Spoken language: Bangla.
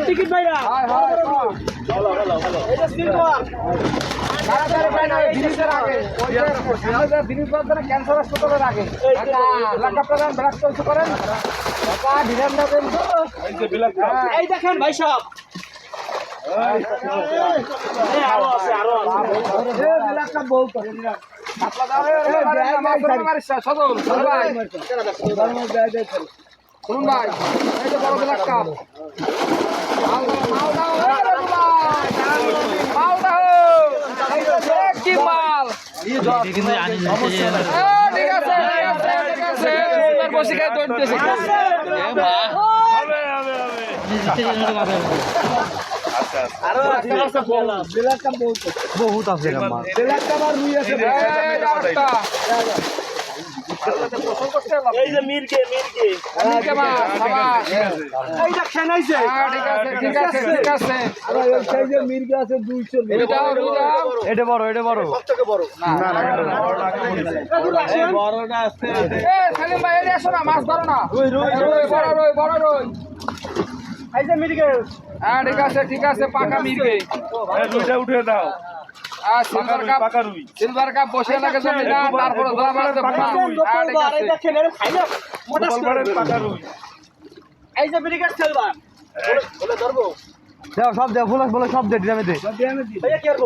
টিকিট ভাইরা ক্যান্সার হাসপাতালের আগে করেন এই দেখেন ভাই সব শুনুন ভাই এই যে বড় ব্ল্যাক কাপ কি মাল ঠিক আছে বসে খাই দৌড়তেছে বহুত আছে এই যে মিরকে আছে 200 এটা বড় সালিম ভাই এই আসো না মাছ ধরো না বড় রই এই যে মিরকে হ্যাঁ ঠিক আছে পাকা মিরকে দুইটা উঠে দাও সিলভার কাপ বসে লাগে জমিটা তারপরে ধরা মারতে এই যে ব্রিগেড সিলভার বলে ধরবো সব দেও ফুল বলে সব দে ডিরামে দে ভাইয়া কি করব